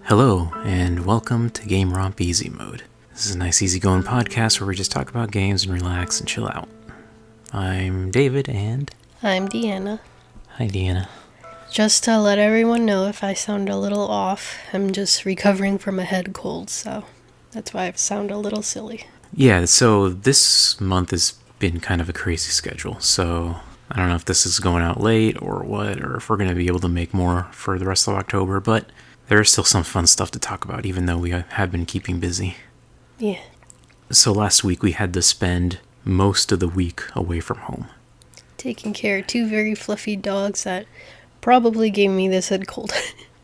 Hello, and welcome to GameRomp Easy Mode. This is a nice easygoing podcast where we just talk about games and relax and chill out. I'm David, and... I'm Deanna. Hi, Deanna. Just to let everyone know if I sound a little off, I'm just recovering from a head cold, so that's why I sound a little silly. Yeah, so this month has been kind of a crazy schedule, so I don't know if this is going out late or what, or if we're going to be able to make more for the rest of October, but there is still some fun stuff to talk about, even though we have been keeping busy. Yeah. So last week we had to spend most of the week away from home. Taking care of two very fluffy dogs that probably gave me this head cold.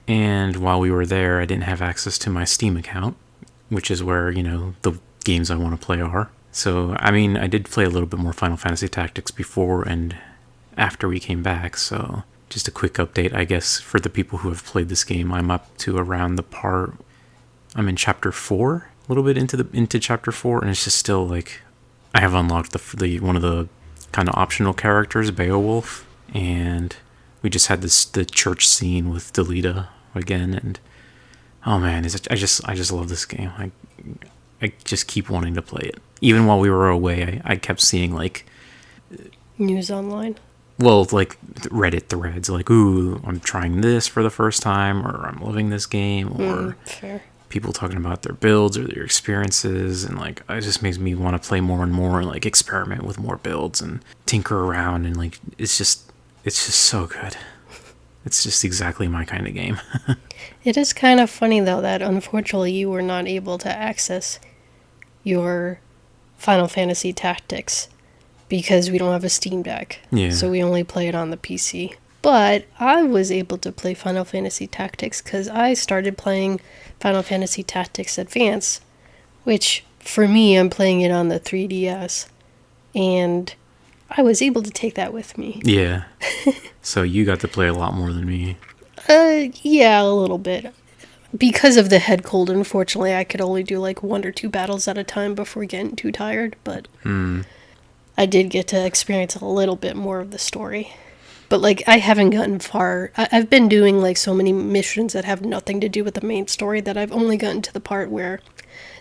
And while we were there, I didn't have access to my Steam account, which is where, the games I want to play are. So, I did play a little bit more Final Fantasy Tactics before and after we came back, so just a quick update, I guess, for the people who have played this game. I'm up to around the part... I'm in Chapter 4, a little bit into Chapter 4, and it's just still, I have unlocked the one of the kind of optional characters, Beowulf, and we just had the church scene with Delita again, and oh man, I just love this game. I just keep wanting to play it. Even while we were away, I kept seeing, News online? Well, Reddit threads, ooh, I'm trying this for the first time, or I'm loving this game, or Fair. people talking about their builds or their experiences, and, it just makes me want to play more and more, and, experiment with more builds, and tinker around, and, it's just so good. It's just exactly my kind of game. It is kind of funny, though, that unfortunately you were not able to access your Final Fantasy Tactics because we don't have a Steam Deck. Yeah. So we only play it on the PC. But I was able to play Final Fantasy Tactics because I started playing Final Fantasy Tactics Advance, which, for me, I'm playing it on the 3DS. And I was able to take that with me. Yeah. So you got to play a lot more than me. Yeah, a little bit. Because of the head cold, unfortunately, I could only do 1 or 2 battles at a time before getting too tired, but I did get to experience a little bit more of the story. But, I haven't gotten far. I've been doing, so many missions that have nothing to do with the main story that I've only gotten to the part where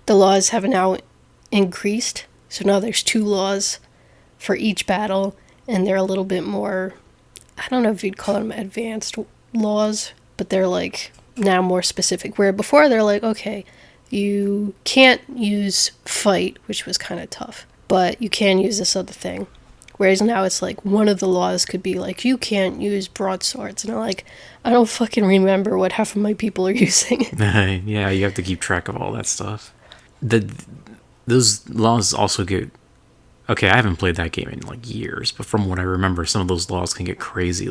the laws have now increased. So now there's 2 laws for each battle, and they're a little bit more, I don't know if you'd call them advanced laws, but they're, now more specific. Where before they're okay, you can't use fight, which was kind of tough, but you can use this other thing. Whereas now it's one of the laws could be you can't use broadswords. And I'm I don't fucking remember what half of my people are using. Yeah, you have to keep track of all that stuff. Those laws also get... Okay, I haven't played that game in years, but from what I remember, some of those laws can get crazy.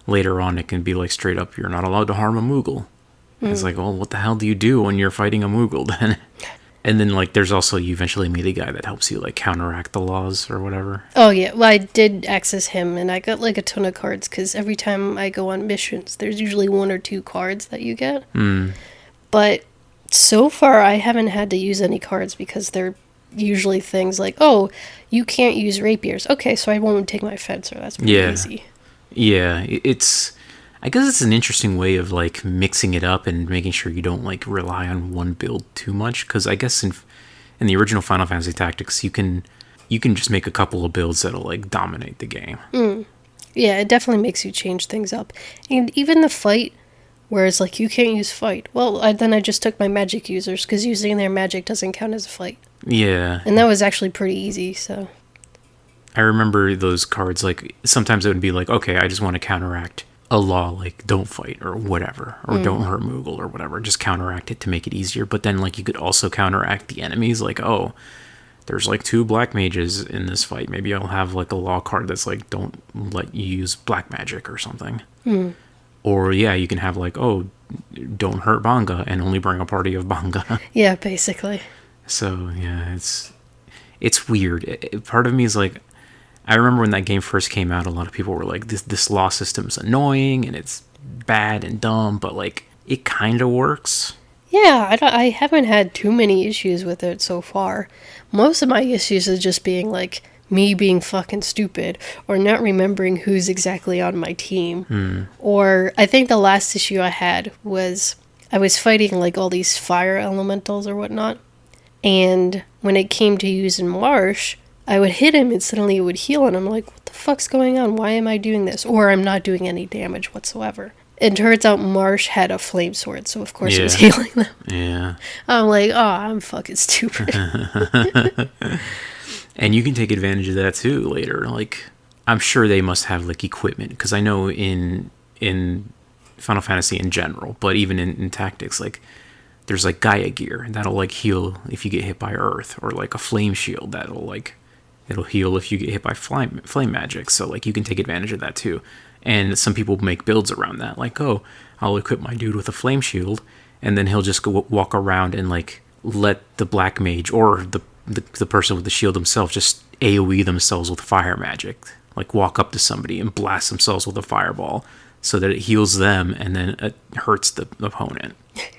Later on, it can be straight up, you're not allowed to harm a Moogle. It's well, what the hell do you do when you're fighting a Moogle then? And then, there's also, you eventually meet a guy that helps you, counteract the laws or whatever. Oh, yeah. Well, I did access him, and I got, a ton of cards, because every time I go on missions, there's usually 1 or 2 cards that you get. But so far, I haven't had to use any cards, because they're usually things oh, you can't use rapiers. Okay, so I won't take my fencer. That's pretty easy. Yeah, I guess it's an interesting way of mixing it up and making sure you don't rely on one build too much, because I guess in the original Final Fantasy Tactics you can just make a couple of builds that'll dominate the game. Yeah, it definitely makes you change things up. And even the fight, whereas you can't use fight. Well, then I just took my magic users, because using their magic doesn't count as a fight. Yeah. And that was actually pretty easy, so... I remember those cards, sometimes it would be okay, I just want to counteract a law, don't fight, or whatever, or don't hurt Moogle, or whatever, just counteract it to make it easier, but then, you could also counteract the enemies, oh, there's, 2 black mages in this fight, maybe I'll have, a law card that's, don't let you use black magic, or something. Or, yeah, you can have, oh, don't hurt Banga, and only bring a party of Banga. Yeah, basically. So, yeah, it's weird. Part of me is I remember when that game first came out, a lot of people were this law system's annoying, and it's bad and dumb, but, it kind of works. Yeah, I haven't had too many issues with it so far. Most of my issues are just being, me being fucking stupid, or not remembering who's exactly on my team. Or, I think the last issue I had was, I was fighting like all these fire elementals or whatnot. And when it came to using Marsh, I would hit him and suddenly it would heal, and I'm like, what the fuck's going on? Why am I doing this? Or I'm not doing any damage whatsoever. It turns out Marsh had a flame sword, so of course it was healing them. Yeah. I'm like, oh, I'm fucking stupid. And you can take advantage of that too later. Like, I'm sure they must have like equipment, because I know in Final Fantasy in general, but even in Tactics, like there's like Gaia gear that'll like heal if you get hit by earth, or like a flame shield that'll like it'll heal if you get hit by flame magic. So like you can take advantage of that too. And some people make builds around that, like, oh, I'll equip my dude with a flame shield, and then he'll just go walk around and like let the black mage or the person with the shield himself just AoE themselves with fire magic, like walk up to somebody and blast themselves with a fireball so that it heals them and then it hurts the opponent.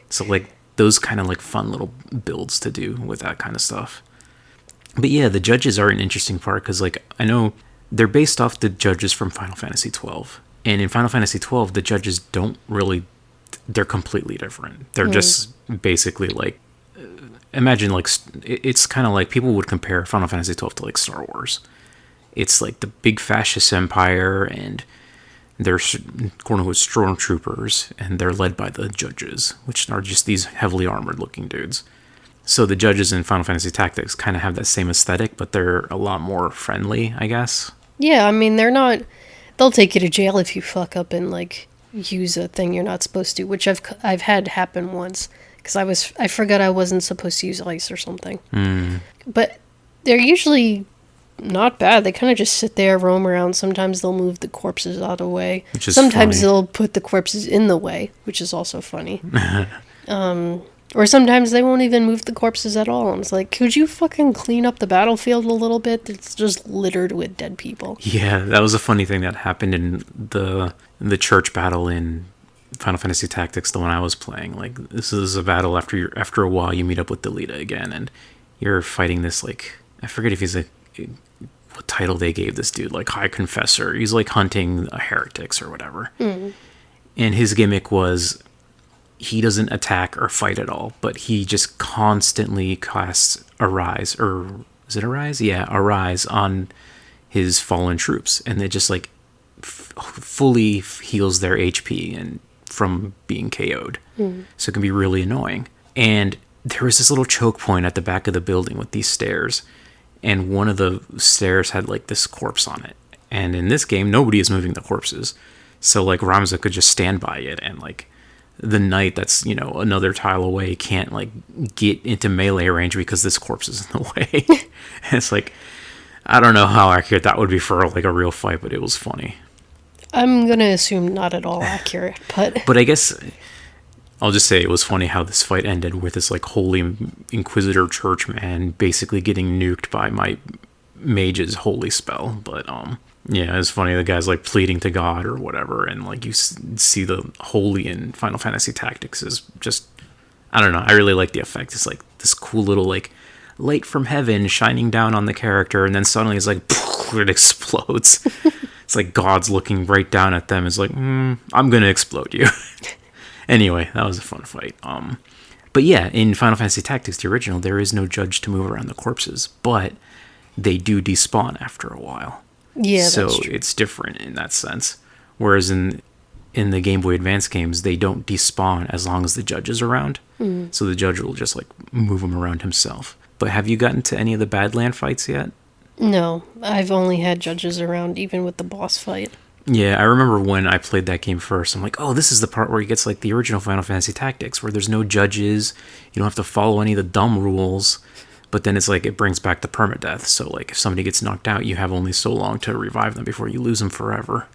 So like those kind of like fun little builds to do with that kind of stuff. But yeah, the judges are an interesting part, because like I know they're based off the judges from Final Fantasy 12, and in Final Fantasy 12 the judges don't really, they're completely different. They're just basically like, imagine like it's kind of like people would compare Final Fantasy 12 to like Star Wars. It's like the big fascist empire, and they're quote unquote stormtroopers, and they're led by the judges, which are just these heavily armored looking dudes. So the judges in Final Fantasy Tactics kind of have that same aesthetic, but they're a lot more friendly, I guess. Yeah, I mean, they're not... They'll take you to jail if you fuck up and, like, use a thing you're not supposed to, which I've had happen once, because I forgot I wasn't supposed to use ice or something. But they're usually not bad. They kind of just sit there, roam around. Sometimes they'll move the corpses out of the way. Sometimes funny. They'll put the corpses in the way, which is also funny. Or sometimes they won't even move the corpses at all. And it's like, could you fucking clean up the battlefield a little bit? It's just littered with dead people. Yeah, that was a funny thing that happened in the church battle in Final Fantasy Tactics, the one I was playing. Like, this is a battle after a while you meet up with Delita again, and you're fighting this, like, I forget if he's a, what title they gave this dude, like High Confessor. He's like hunting heretics or whatever. And his gimmick was, he doesn't attack or fight at all, but he just constantly casts Arise, or is it Arise? Yeah, Arise on his fallen troops, and it just like fully heals their HP and from being KO'd. So it can be really annoying. And there was this little choke point at the back of the building with these stairs, and one of the stairs had like this corpse on it. And in this game, nobody is moving the corpses, so like Ramza could just stand by it, and like the knight that's, you know, another tile away can't like get into melee range because this corpse is in the way. And it's like, I don't know how accurate that would be for like a real fight, but it was funny. I'm gonna assume not at all accurate, but I guess I'll just say it was funny how this fight ended with this like holy Inquisitor church man basically getting nuked by my mage's holy spell. But yeah, it's funny, the guy's like pleading to God or whatever, and like you see the holy in Final Fantasy Tactics is just, I don't know, I really like the effect. It's like this cool little like light from heaven shining down on the character, and then suddenly it's like it explodes. It's like God's looking right down at them. It's like, I'm gonna explode you. Anyway, that was a fun fight. But yeah, in Final Fantasy Tactics, the original, there is no judge to move around the corpses, but they do despawn after a while. yeah, So that's true. it's different in that sense. Whereas in the Game Boy Advance games, they don't despawn as long as the judge is around. So the judge will just like move them around himself. But have you gotten to any of the Badland fights yet? No, I've only had judges around, even with the boss fight. Yeah, I remember when I played that game first, I'm like, oh, this is the part where it gets like the original Final Fantasy Tactics, where there's no judges, you don't have to follow any of the dumb rules, but then it's like, it brings back the permadeath, so like, if somebody gets knocked out, you have only so long to revive them before you lose them forever.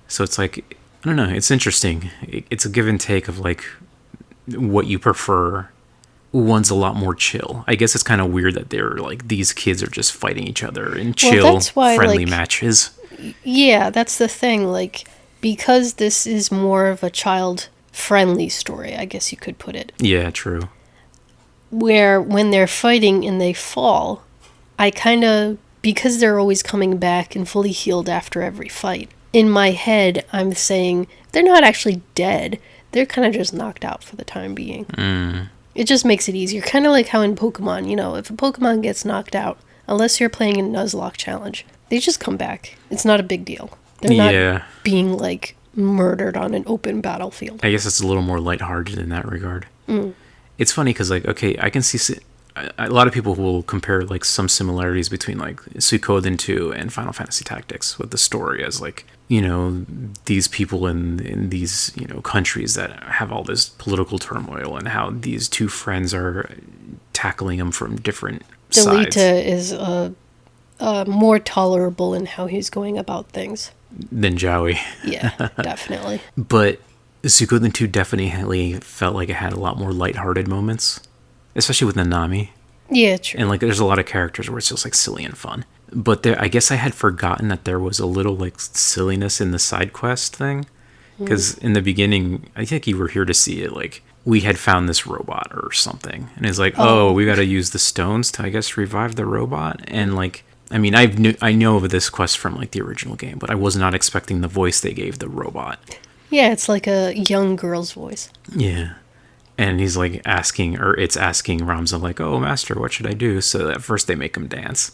So it's like, I don't know, it's interesting. It's a give and take of like, what you prefer. One's a lot more chill. I guess it's kind of weird that they're like, these kids are just fighting each other in chill, that's why, friendly like, matches. Yeah, that's the thing. Like, because this is more of a child-friendly story, I guess you could put it. Yeah, true. Where when they're fighting and they fall, I kind of, because they're always coming back and fully healed after every fight, in my head, I'm saying they're not actually dead. they're kind of just knocked out for the time being. It just makes it easier. Kind of like how in Pokemon, if a Pokemon gets knocked out, unless you're playing a Nuzlocke challenge, they just come back. It's not a big deal. They're not being, like, murdered on an open battlefield. I guess it's a little more lighthearted in that regard. It's funny because, like, okay, I can see a lot of people will compare, like, some similarities between, like, Suikoden 2 and Final Fantasy Tactics with the story as, like, these people in these, countries that have all this political turmoil and how these two friends are tackling them from different sides. Delita is more tolerable in how he's going about things. Than Joey. Yeah, definitely. But Suikoden 2 definitely felt like it had a lot more lighthearted moments, especially with Nanami. Yeah, true. And, like, there's a lot of characters where it's just, like, silly and fun. But I guess I had forgotten that there was a little, like, silliness in the side quest thing. Because in the beginning, I think you were here to see it, like, we had found this robot or something. And it's like, we got to use the stones to, I guess, revive the robot. And, like, I mean, I know of this quest from, like, the original game, but I was not expecting the voice they gave the robot. Yeah, it's like a young girl's voice. Yeah. And he's, like, it's asking Ramza, like, oh, master, what should I do? So at first they make him dance.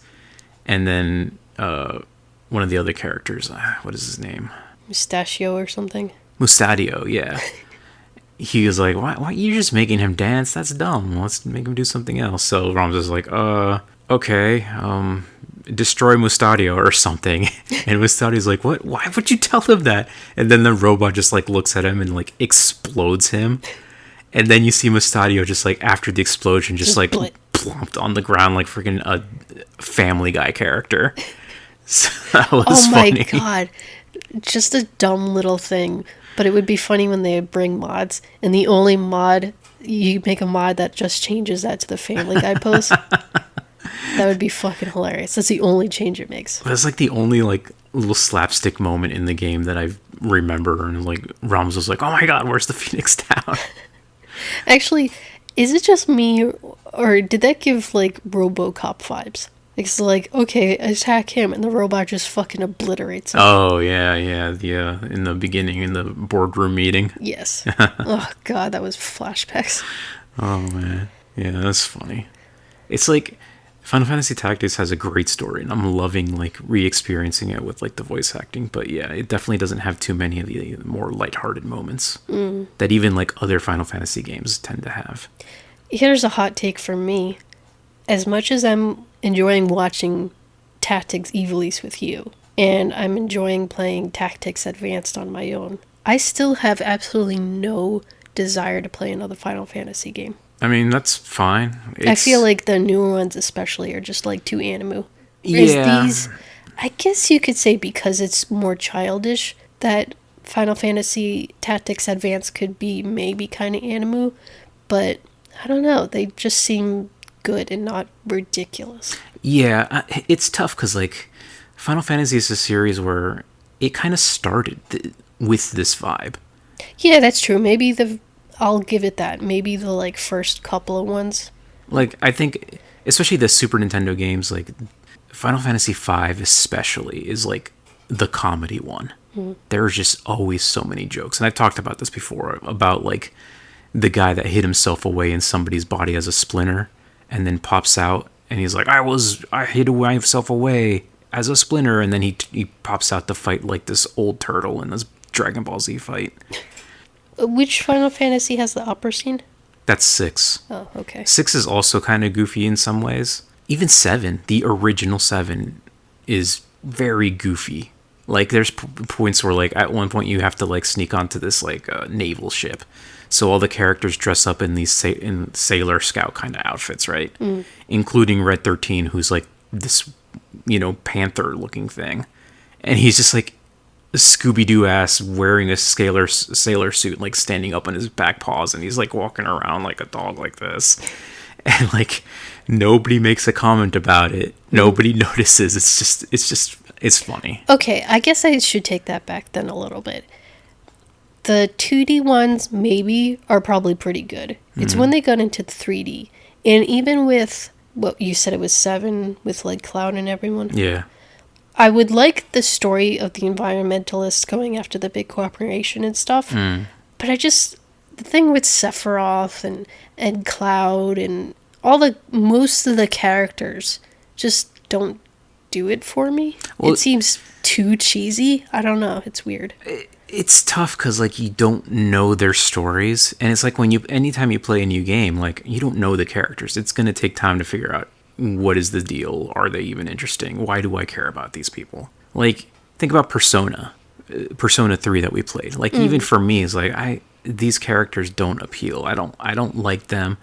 And then one of the other characters, what is his name? Mustachio or something? Mustadio, yeah. He was like, why you're just making him dance? That's dumb. Let's make him do something else. So Ramza's like, okay, destroy Mustadio or something. And Mustadio's like, what? Why would you tell him that? And then the robot just, like, looks at him and, like, explodes him. And then you see Mustadio just, like, after the explosion, just like, plopped on the ground like freaking a Family Guy character. So that was funny. Oh my god. Just a dumb little thing. But it would be funny when they bring mods, and the only mod, you make a mod that just changes that to the Family Guy pose. That would be fucking hilarious. That's the only change it makes. That's, like, the only, like, little slapstick moment in the game that I remember. And, like, Rams was like, oh my god, where's the Phoenix Down? Actually, is it just me, or did that give, like, RoboCop vibes? It's like, okay, attack him, and the robot just fucking obliterates him. Oh, yeah, in the beginning, in the boardroom meeting. Yes. Oh, God, that was flashbacks. Oh, man. Yeah, that's funny. It's like, Final Fantasy Tactics has a great story, and I'm loving, like, re-experiencing it with, like, the voice acting. But yeah, it definitely doesn't have too many of the more lighthearted moments that even, like, other Final Fantasy games tend to have. Here's a hot take from me. As much as I'm enjoying watching Tactics Evilise with you, and I'm enjoying playing Tactics Advanced on my own, I still have absolutely no desire to play another Final Fantasy game. I mean, that's fine. I feel like the newer ones especially are just, like, too animu. Yeah. These, I guess you could say because it's more childish, that Final Fantasy Tactics Advance could be maybe kind of animu, but I don't know. They just seem good and not ridiculous. Yeah, it's tough because, like, Final Fantasy is a series where it kind of started with this vibe. Yeah, that's true. Maybe I'll give it that. Maybe the, like, first couple of ones. Like, I think, especially the Super Nintendo games, like, Final Fantasy V especially is, like, the comedy one. There's just always so many jokes. And I've talked about this before, about, like, the guy that hid himself away in somebody's body as a splinter and then pops out and he's like, I hid myself away as a splinter, and then he pops out to fight, like, this old turtle in this Dragon Ball Z fight. Which Final Fantasy has the opera scene? That's 6. Oh, okay. 6 is also kind of goofy in some ways. Even 7, the original 7, is very goofy. Like, there's points where, like, at one point you have to, like, sneak onto this, like, naval ship. So all the characters dress up in these in Sailor Scout kind of outfits, right? Including Red 13, who's, like, this, panther-looking thing. And he's just, like, Scooby-Doo ass wearing a sailor suit, like, standing up on his back paws, and he's, like, walking around like a dog like this. And, like, nobody makes a comment about it. Nobody notices. It's funny. Okay, I guess I should take that back then a little bit. The 2D ones, maybe, are probably pretty good. It's when they got into 3D. And even with, what you said it was 7, with, like, Cloud and everyone. Yeah. I would like the story of the environmentalists going after the big corporation and stuff. But the thing with Sephiroth and Cloud and most of the characters just don't do it for me. Well, it seems too cheesy. I don't know. It's weird. It's tough because like you don't know their stories, and it's like anytime you play a new game, like you don't know the characters. It's gonna take time to figure out what is the deal. Are they even interesting? Why do I care about these people? Like think about Persona 3 that we played. Like even for me, it's like these characters don't appeal. I don't like them.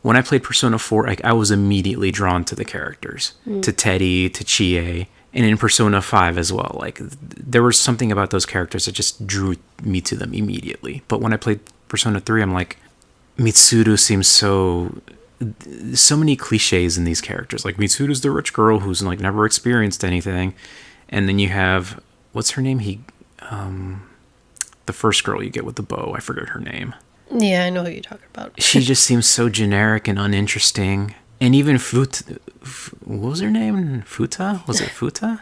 When I played Persona 4, like, I was immediately drawn to the characters, to Teddy, to Chie, and in Persona 5 as well. Like, there was something about those characters that just drew me to them immediately. But when I played Persona 3, I'm like, Mitsuru seems so many cliches in these characters. Like, Mitsuru's the rich girl who's, like, never experienced anything. And then you have, what's her name? The first girl you get with the bow. I forget her name. Yeah, I know who you're talking about. She just seems so generic and uninteresting. And even what was her name? Futa? Was it Futa?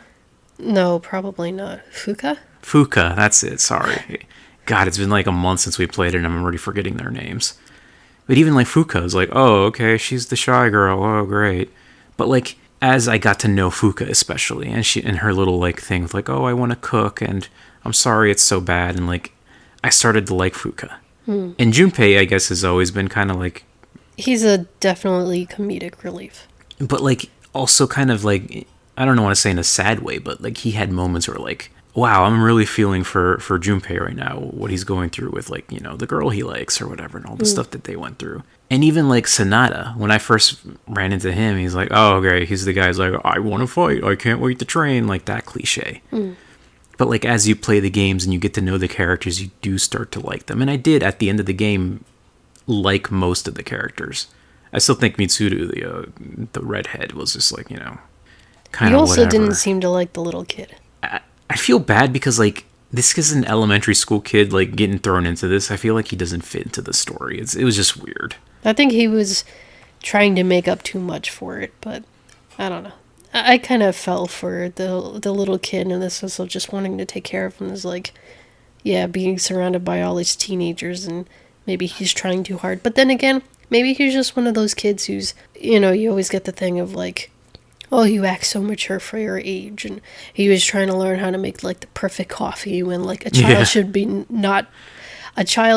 No, probably not. Fuka? Fuka, that's it. Sorry. God, it's been like a month since we played it and I'm already forgetting their names. But even like Fuka is like, oh, okay, she's the shy girl. Oh, great. But like, as I got to know Fuka especially, and her little like thing with like, oh, I want to cook and I'm sorry it's so bad. And like, I started to like Fuka. And Junpei, I guess, has always been kind of like... He's a definitely comedic relief. But, like, also kind of, like... I don't want to say in a sad way, but, like, he had moments where, like... Wow, I'm really feeling for Junpei right now. What he's going through with, like, you know, the girl he likes or whatever. And all the stuff that they went through. And even, like, Sonata. When I first ran into him, he's like, oh, great. He's the guy who's like, I want to fight. I can't wait to train. Like, that cliche. But, like, as you play the games and you get to know the characters, you do start to like them. And I did, at the end of the game, like most of the characters. I still think Mitsuru, the redhead, was just, like, you know, kind of whatever. You also didn't seem to like the little kid. I feel bad because, like, this is an elementary school kid, like, getting thrown into this. I feel like he doesn't fit into the story. It was just weird. I think he was trying to make up too much for it, but I don't know. I kind of fell for the little kid, and this also just wanting to take care of him is like, yeah, being surrounded by all these teenagers, and maybe he's trying too hard. But then again, maybe he's just one of those kids who's, you know, you always get the thing of like, oh, you act so mature for your age, and he was trying to learn how to make like the perfect coffee when like a child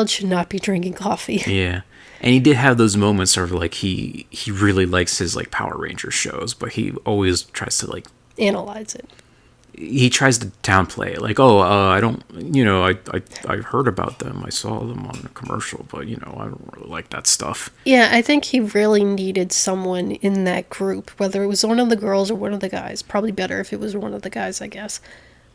should not be drinking coffee. Yeah. And he did have those moments of like he really likes his like Power Rangers shows, but he always tries to like analyze it. He tries to downplay it, like, oh, I don't, you know, I heard about them, I saw them on a commercial, but you know, I don't really like that stuff. Yeah, I think he really needed someone in that group, whether it was one of the girls or one of the guys. Probably better if it was one of the guys, I guess.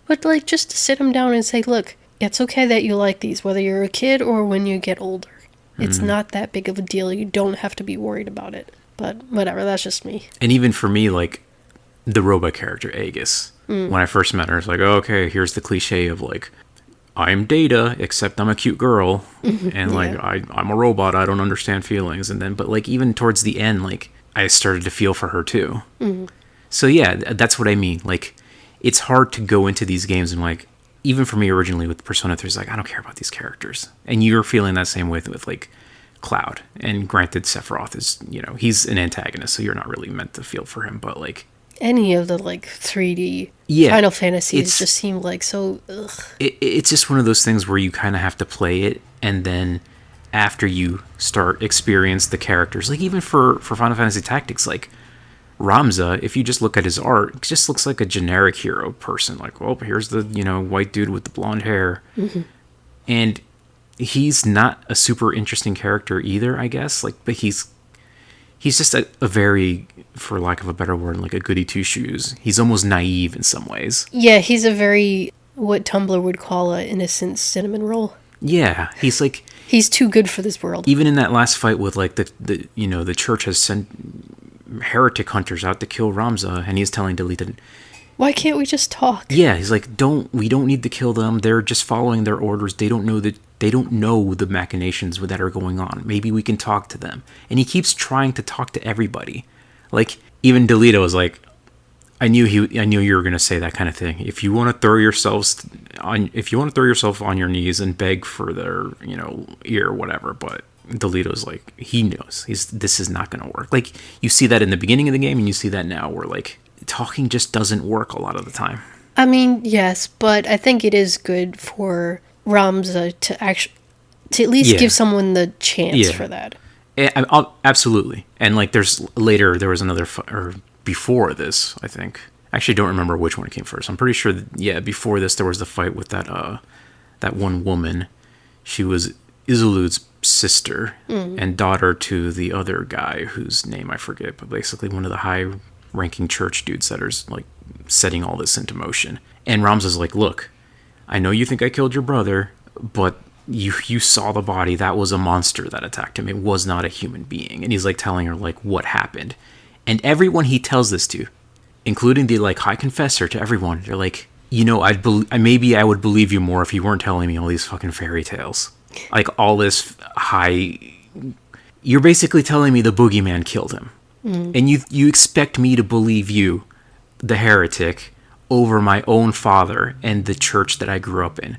But like, just to sit him down and say, look, it's okay that you like these, whether you're a kid or when you get older. It's not that big of a deal. You don't have to be worried about it. But whatever, that's just me. And even for me, like, the robot character, Aegis, when I first met her, it's like, oh, okay, here's the cliche of, like, I'm Data, except I'm a cute girl. And, like, I'm a robot. I don't understand feelings. And then, but, like, even towards the end, like, I started to feel for her, too. So, yeah, that's what I mean. Like, it's hard to go into these games and, like, even for me originally with Persona 3, it's like, I don't care about these characters. And you're feeling that same way with like, Cloud. And granted, Sephiroth is, you know, he's an antagonist, so you're not really meant to feel for him. But, like... Any of the, like, 3D Final Fantasies just seem like so... Ugh. It's just one of those things where you kind of have to play it, and then after you start experience the characters, like, even for Final Fantasy Tactics, like... Ramza, if you just look at his art, it just looks like a generic hero person. Like, well, here's the, you know, white dude with the blonde hair. And he's not a super interesting character either, I guess. Like, but he's just a very, for lack of a better word, like a goody two-shoes. He's almost naive in some ways. Yeah, he's a very, what Tumblr would call a innocent cinnamon roll. Yeah, he's like... He's too good for this world. Even in that last fight with, like, the you know, the church has sent... heretic hunters out to kill Ramza, and he's telling Delita, why can't we just talk? Yeah, he's like, we don't need to kill them. They're just following their orders. They don't know the machinations that are going on. Maybe we can talk to them. And he keeps trying to talk to everybody. Like, even Delita was like, I knew you were going to say that kind of thing. If you want to throw yourselves on your knees and beg for their, ear or whatever, but Delito's like, he knows this is not going to work. Like, you see that in the beginning of the game, and you see that now, where like talking just doesn't work a lot of the time. I mean, yes, but I think it is good for Ramza to at least give someone the chance for that. Absolutely. And like, there was another, or before this, I think. I actually don't remember which one came first. I'm pretty sure before this there was the fight with that one woman. She was Isolud's sister and daughter to the other guy whose name I forget, but basically one of the high-ranking church dudes that are like setting all this into motion. And Ramza's like, look, I know you think I killed your brother, but you saw the body. That was a monster that attacked him. It was not a human being. And he's like telling her like what happened. And everyone he tells this to, including the like high confessor, to everyone, they're like, maybe I would believe you more if you weren't telling me all these fucking fairy tales. Like all this you're basically telling me the boogeyman killed him. And you expect me to believe you, the heretic, over my own father and the church that I grew up in.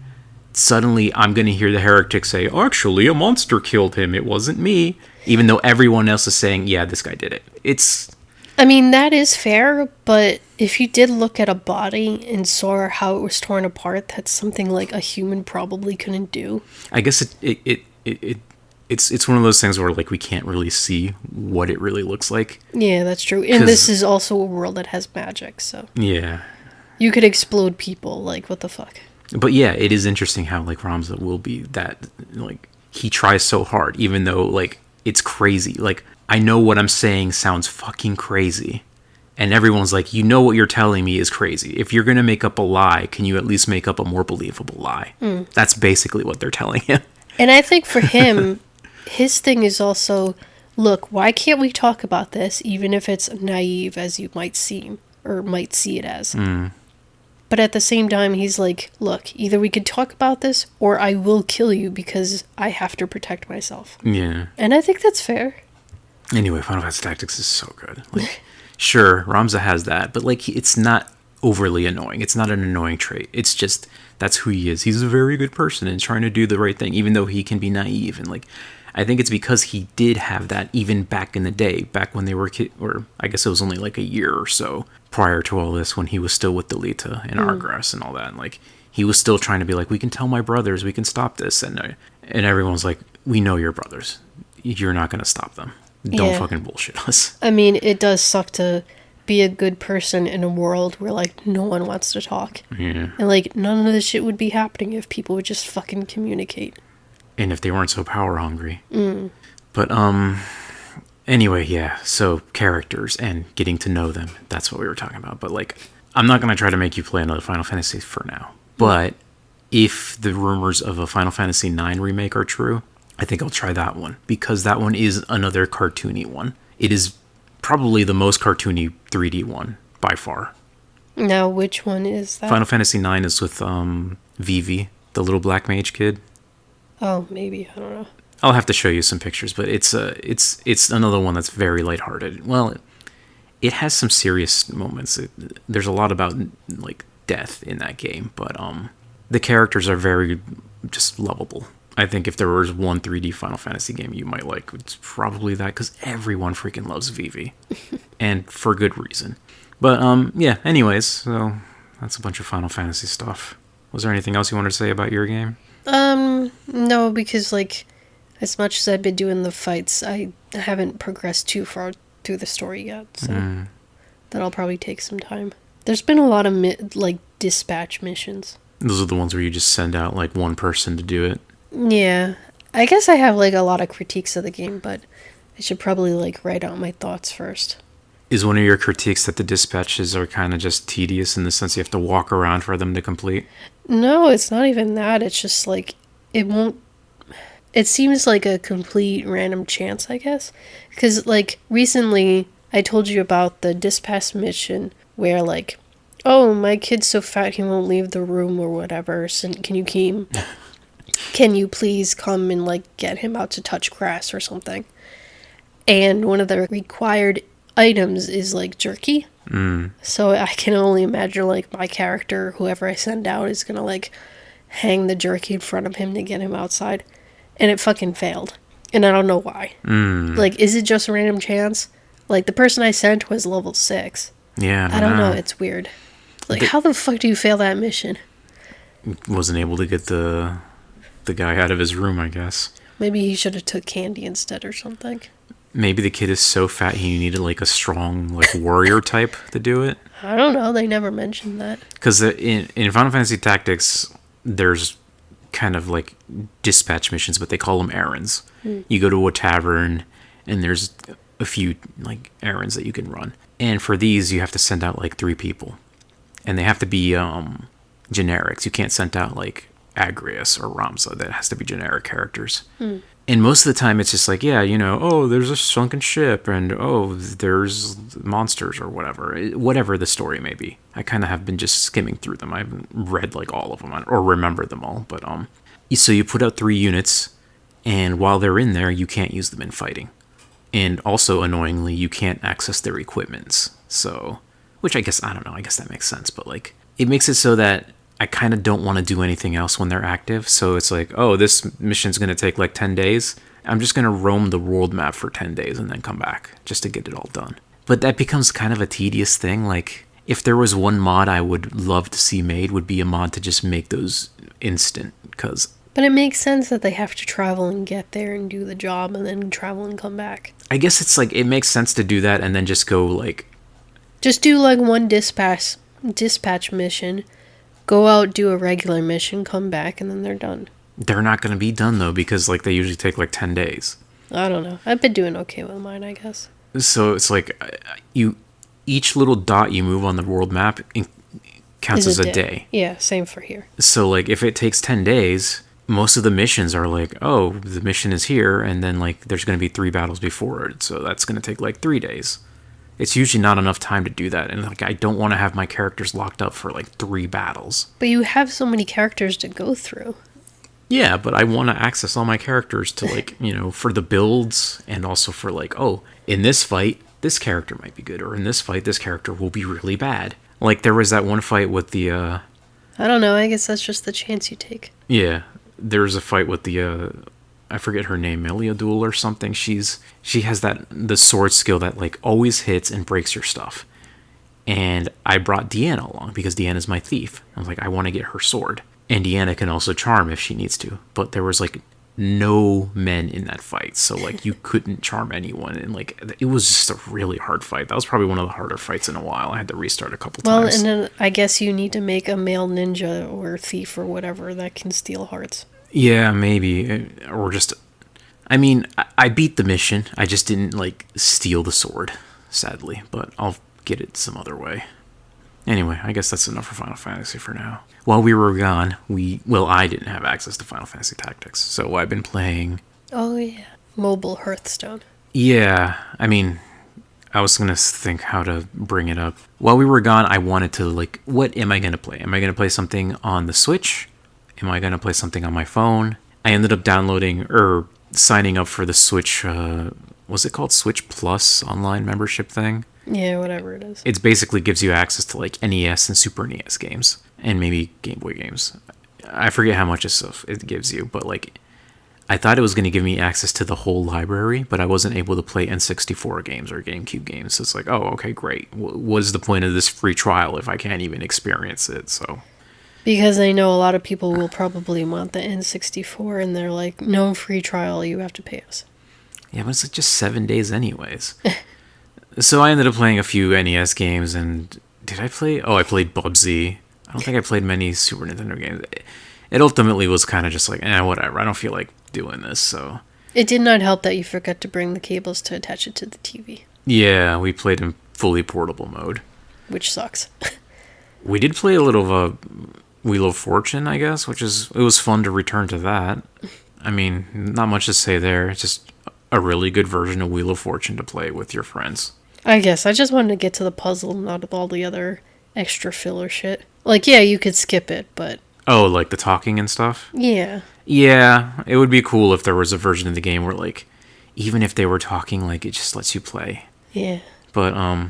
Suddenly I'm going to hear the heretic say, actually, a monster killed him. It wasn't me. Even though everyone else is saying, yeah, this guy did it. I mean, that is fair, but if you did look at a body and saw how it was torn apart, that's something like a human probably couldn't do. I guess it's one of those things where like we can't really see what it really looks like. Yeah, that's true. And this is also a world that has magic, so yeah, you could explode people. Like, what the fuck? But yeah, it is interesting how like Ramza will be that, like, he tries so hard, even though like it's crazy. Like, I know what I'm saying sounds fucking crazy. And everyone's like, what you're telling me is crazy. If you're going to make up a lie, can you at least make up a more believable lie? That's basically what they're telling him. And I think for him, his thing is also, look, why can't we talk about this, even if it's naive as you might seem, or might see it as? But at the same time, he's like, look, either we could talk about this, or I will kill you because I have to protect myself. Yeah. And I think that's fair. Anyway, Final Fantasy Tactics is so good. Like, sure, Ramza has that, but like, it's not overly annoying. It's not an annoying trait. It's just, that's who he is. He's a very good person and trying to do the right thing, even though he can be naive. And like, I think it's because he did have that even back in the day, back when they were or I guess it was only like a year or so prior to all this, when he was still with Delita and Argras and all that. And like, he was still trying to be like, we can tell my brothers, we can stop this. And everyone's like, we know your brothers. You're not going to stop them. Don't fucking bullshit us. I mean, it does suck to be a good person in a world where, like, no one wants to talk. Yeah. And, like, none of this shit would be happening if people would just fucking communicate. And if they weren't so power hungry. But, anyway, yeah. So, characters and getting to know them. That's what we were talking about. But, like, I'm not going to try to make you play another Final Fantasy for now. But if the rumors of a Final Fantasy IX remake are true, I think I'll try that one, because that one is another cartoony one. It is probably the most cartoony 3D one by far. Now, which one is that? Final Fantasy IX is with Vivi, the little black mage kid. Oh, maybe. I don't know. I'll have to show you some pictures, but it's another one that's very lighthearted. Well, it has some serious moments. There's a lot about like death in that game, but the characters are very just lovable. I think if there was one 3D Final Fantasy game you might like, it's probably that, because everyone freaking loves Vivi. And for good reason. But, yeah, anyways, so that's a bunch of Final Fantasy stuff. Was there anything else you wanted to say about your game? No, because, like, as much as I've been doing the fights, I haven't progressed too far through the story yet, so that'll probably take some time. There's been a lot of, dispatch missions. Those are the ones where you just send out, like, one person to do it. Yeah, I guess I have, like, a lot of critiques of the game, but I should probably, like, write out my thoughts first. Is one of your critiques that the dispatches are kind of just tedious in the sense you have to walk around for them to complete? No, it's not even that. It's just, like, it seems like a complete random chance, I guess. Because, like, recently, I told you about the dispatch mission where, like, oh, my kid's so fat he won't leave the room or whatever, so can you please come and, like, get him out to touch grass or something? And one of the required items is like jerky. So I can only imagine like my character, whoever I send out, is gonna like hang the jerky in front of him to get him outside. And it fucking failed. And I don't know why. Like, is it just a random chance? Like, the person I sent was level 6. Yeah, I don't know. It's weird. Like, how the fuck do you fail that mission? Wasn't able to get the guy out of his room, I guess. Maybe he should have took candy instead or something. Maybe the kid is so fat he needed like a strong like warrior type to do it. I don't know. They never mentioned that. Because in Final Fantasy Tactics, there's kind of like dispatch missions, but they call them errands. You go to a tavern, and there's a few like errands that you can run. And for these, you have to send out like 3 people, and they have to be generics. You can't send out like Agrias or Ramza. That has to be generic characters. And most of the time, it's just like, yeah, oh, there's a sunken ship, and oh, there's monsters or whatever the story may be. I kind of have been just skimming through them. I haven't read like all of them or remember them all, but so you put out 3 units, and while they're in there, you can't use them in fighting, and also annoyingly, you can't access their equipments. So, which I guess I don't know. I guess that makes sense, but like it makes it so that I kind of don't want to do anything else when they're active. So it's like, oh, this mission's going to take like 10 days. I'm just going to roam the world map for 10 days and then come back just to get it all done. But that becomes kind of a tedious thing. Like, if there was one mod I would love to see made, would be a mod to just make those instant. But it makes sense that they have to travel and get there and do the job and then travel and come back. I guess it's like, it makes sense to do that and then just go like... Just do like one dispatch mission. Go out, do a regular mission, come back, and then they're done. They're not going to be done, though, because like they usually take like 10 days. I don't know. I've been doing okay with mine, I guess. So it's like each little dot you move on the world map counts as a day. Yeah, same for here. So like if it takes 10 days, most of the missions are like, oh, the mission is here, and then like there's going to be 3 battles before it. So that's going to take like 3 days. It's usually not enough time to do that, and like I don't want to have my characters locked up for like 3 battles. But you have so many characters to go through. Yeah, but I want to access all my characters to like, for the builds, and also for like, oh, in this fight, this character might be good, or in this fight, this character will be really bad. Like there was that one fight with the I don't know, I guess that's just the chance you take. Yeah, there's a fight with the I forget her name, Meliadul or something. She has the sword skill that like always hits and breaks your stuff. And I brought Deanna along because Deanna's my thief. I was like, I want to get her sword. And Deanna can also charm if she needs to. But there was like no men in that fight, so like you couldn't charm anyone, and like it was just a really hard fight. That was probably one of the harder fights in a while. I had to restart a couple times. Well, and then I guess you need to make a male ninja or thief or whatever that can steal hearts. Yeah, maybe. Or just... I mean, I beat the mission. I just didn't, like, steal the sword, sadly. But I'll get it some other way. Anyway, I guess that's enough for Final Fantasy for now. While we were gone, I didn't have access to Final Fantasy Tactics. So I've been playing... Oh, yeah. Mobile Hearthstone. Yeah, I mean... I was going to think how to bring it up. While we were gone, I wanted to, like... What am I going to play? Am I going to play something on the Switch? Am I going to play something on my phone? I ended up signing up for the Switch, was it called Switch Plus online membership thing? Yeah, whatever it is. It basically gives you access to like NES and Super NES games, and maybe Game Boy games. I forget how much it gives you, but like, I thought it was going to give me access to the whole library, but I wasn't able to play N64 games or GameCube games. So it's like, oh, okay, great. What is the point of this free trial if I can't even experience it? So... Because I know a lot of people will probably want the N64, and they're like, no free trial, you have to pay us. Yeah, but it's like just 7 days anyways. So I ended up playing a few NES games, and did I play? Oh, I played Bubsy. I don't think I played many Super Nintendo games. It ultimately was kind of just like, whatever, I don't feel like doing this, so... It did not help that you forgot to bring the cables to attach it to the TV. Yeah, we played in fully portable mode. Which sucks. We did play a little of Wheel of Fortune, I guess, it was fun to return to that. I mean, not much to say there. It's just a really good version of Wheel of Fortune to play with your friends. I guess. I just wanted to get to the puzzle, not all the other extra filler shit. Like, yeah, you could skip it, but... Oh, like the talking and stuff? Yeah. Yeah, it would be cool if there was a version of the game where, like, even if they were talking, like, it just lets you play. Yeah. But I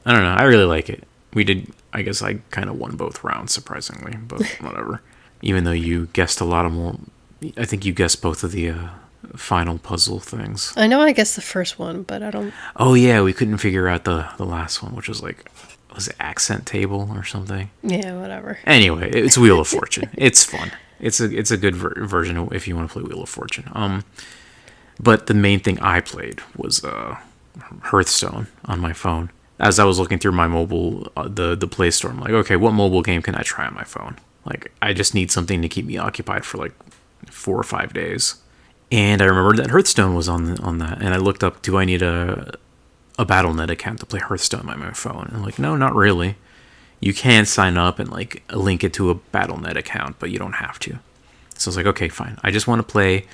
don't know. I really like it. We did. I guess I kind of won both rounds, surprisingly. But whatever. Even though you guessed a lot of more. I think you guessed both of the final puzzle things. I know I guessed the first one, but I don't... Oh yeah, we couldn't figure out the last one, which was like, was it accent table or something? Yeah, whatever. Anyway, it's Wheel of Fortune. It's fun. It's a good version if you want to play Wheel of Fortune. But the main thing I played was Hearthstone on my phone. As I was looking through my mobile, the Play Store, I'm like, okay, what mobile game can I try on my phone? Like, I just need something to keep me occupied for like 4 or 5 days. And I remembered that Hearthstone was on that, and I looked up, do I need a Battle.net account to play Hearthstone on my phone? And I'm like, no, not really. You can sign up and like link it to a Battle.net account, but you don't have to. So I was like, okay, fine. I just want to play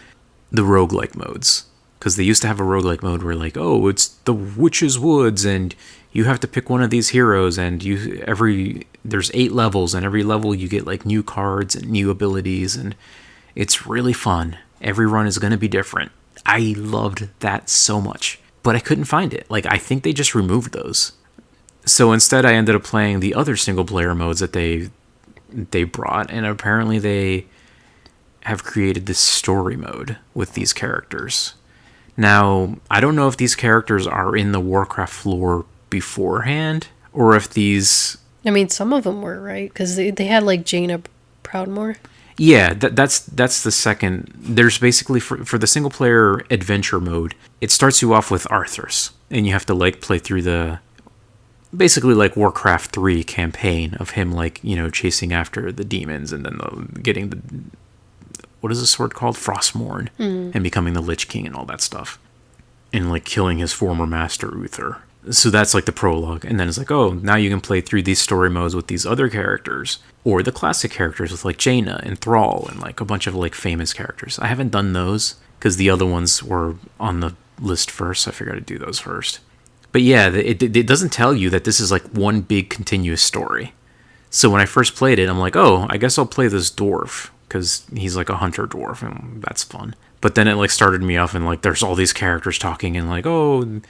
the roguelike modes. Because they used to have a roguelike mode where like, oh, it's the Witch's Woods, and you have to pick one of these heroes, and there's 8 levels, and every level you get like new cards and new abilities, and it's really fun. Every run is going to be different. I loved that so much, but I couldn't find it. Like, I think they just removed those. So instead I ended up playing the other single player modes that they brought, and apparently they have created this story mode with these characters. Now, I don't know if these characters are in the Warcraft lore beforehand, or if these... I mean, some of them were, right? Because they had, like, Jaina Proudmoore. Yeah, that's the second. There's basically, for the single-player adventure mode, it starts you off with Arthas, and you have to, like, play through the... basically, like, Warcraft 3 campaign of him, like, you know, chasing after the demons, and then getting the... what is the sword called? Frostmourne. And becoming the Lich King and all that stuff. And, like, killing his former master, Uther. So that's, like, the prologue. And then it's like, oh, now you can play through these story modes with these other characters. Or the classic characters with, like, Jaina and Thrall and, like, a bunch of, like, famous characters. I haven't done those because the other ones were on the list first. So I figured I'd do those first. But, yeah, it doesn't tell you that this is, like, one big continuous story. So when I first played it, I'm like, oh, I guess I'll play this dwarf. Because he's like a hunter dwarf, and that's fun. But then it like started me off, and like there's all these characters talking, and like, oh,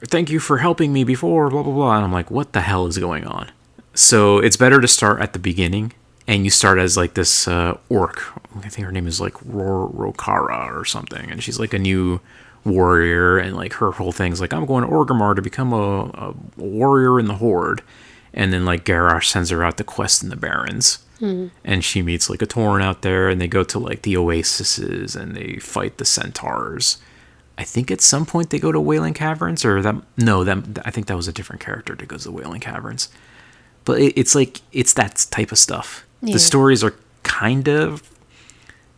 thank you for helping me before, blah blah blah. And I'm like, what the hell is going on? So it's better to start at the beginning, and you start as like this orc. I think her name is like Rokara or something, and she's like a new warrior, and like her whole thing's like, I'm going to Orgrimmar to become a warrior in the Horde. And then like Garrosh sends her out to quest in the Barrens. And she meets like a Tauren out there, and they go to like the oases, and they fight the centaurs. I think at some point they go to Wailing Caverns, or I think that was a different character that goes to Wailing Caverns. But it's like, it's that type of stuff. Yeah. The stories are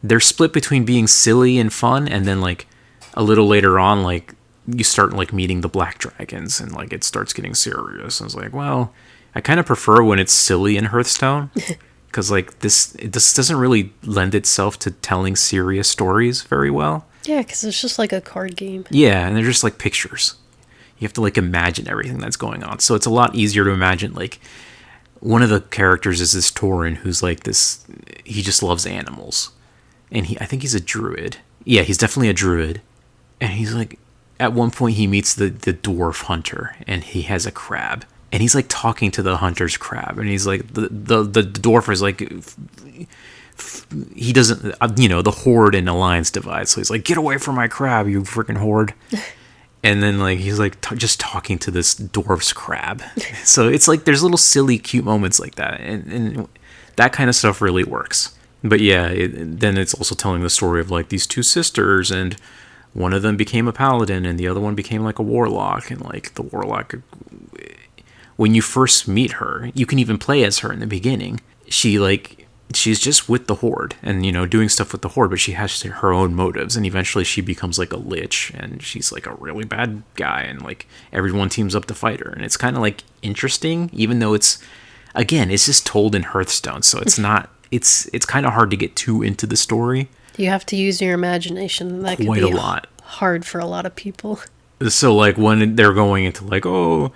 they're split between being silly and fun, and then like a little later on, like you start like meeting the Black Dragons, and like it starts getting serious. And it's like, well, I kind of prefer when it's silly in Hearthstone. Because like this doesn't really lend itself to telling serious stories very well. Yeah, because it's just like a card game. Yeah, and they're just like pictures. You have to like imagine everything that's going on. So it's a lot easier to imagine like one of the characters is this Tauren who's like this. He just loves animals, and I think he's a druid. Yeah, he's definitely a druid, and he's like at one point he meets the dwarf hunter, and he has a crab. And he's like talking to the hunter's crab, and he's like the dwarf is like he doesn't, you know, the Horde and Alliance divide, so he's like, get away from my crab, you freaking Horde. And then like he's like just talking to this dwarf's crab. So it's like there's little silly cute moments like that, and that kind of stuff really works. But yeah, then it's also telling the story of like these two sisters, and one of them became a paladin and the other one became like a warlock, and like the warlock, when you first meet her, you can even play as her in the beginning. She's just with the Horde and, you know, doing stuff with the Horde, but she has her own motives, and eventually she becomes like a lich, and she's like a really bad guy, and like everyone teams up to fight her, and it's kind of like interesting, even though it's just told in Hearthstone, so it's not, it's kind of hard to get too into the story. You have to use your imagination, and that quite could be a lot hard for a lot of people. So like when they're going into like, oh,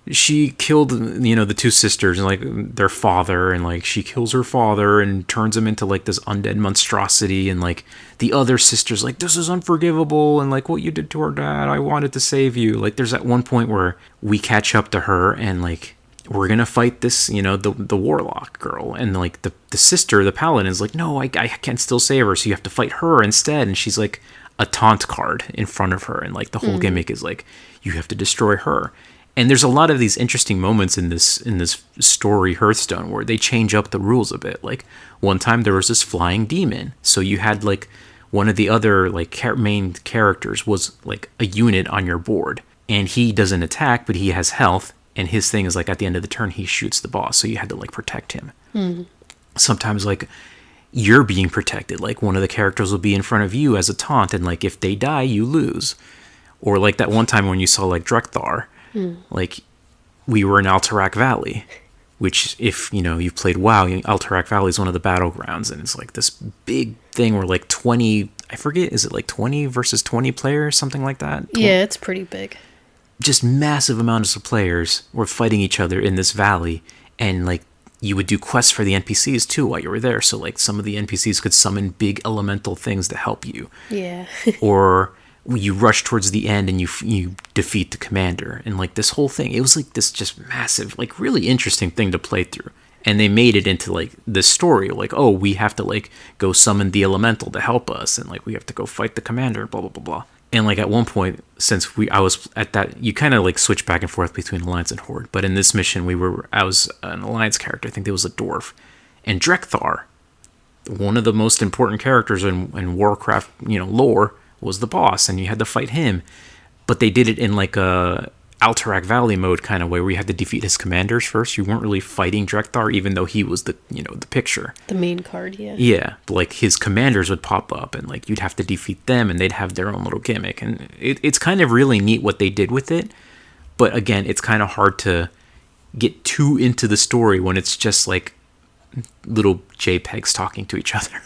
she killed, the two sisters and like their father, and like she kills her father and turns him into like this undead monstrosity, and like the other sister's like, this is unforgivable, and like what you did to our dad, I wanted to save you. Like there's at one point where we catch up to her and like we're gonna fight this, the warlock girl, and like the sister, the paladin, is like, no, I can still save her, so you have to fight her instead. And she's like a taunt card in front of her, and like the whole gimmick is like you have to destroy her. And there's a lot of these interesting moments in this story, Hearthstone, where they change up the rules a bit. Like one time there was this flying demon, so you had like one of the other like main characters was like a unit on your board, and he doesn't attack, but he has health, and his thing is like at the end of the turn he shoots the boss, so you had to like protect him. Sometimes like you're being protected, like one of the characters will be in front of you as a taunt, and like if they die you lose. Or like that one time when you saw like Drekthar. Like, we were in Alterac Valley, which, if, you've played WoW, Alterac Valley is one of the battlegrounds, and it's like this big thing where like 20, I forget, is it like 20 versus 20 players, something like that? Yeah, it's pretty big. Just massive amounts of players were fighting each other in this valley, and like, you would do quests for the NPCs too while you were there, so like some of the NPCs could summon big elemental things to help you. Yeah. Or you rush towards the end and you defeat the commander, and like this whole thing, it was like this just massive, like really interesting thing to play through. And they made it into like this story, like, oh, we have to like go summon the elemental to help us, and like we have to go fight the commander, blah blah blah blah. And like at one point, since I was at that, you kind of like switch back and forth between Alliance and Horde, but in this mission I was an Alliance character. I think there was a dwarf, and Drekthar, one of the most important characters in Warcraft lore, was the boss, and you had to fight him. But they did it in like a Alterac Valley mode kind of way, where you had to defeat his commanders first. You weren't really fighting Drekthar, even though he was the picture, the main card. Yeah, but like his commanders would pop up, and like you'd have to defeat them, and they'd have their own little gimmick. And it's kind of really neat what they did with it. But again, it's kind of hard to get too into the story when it's just like little JPEGs talking to each other.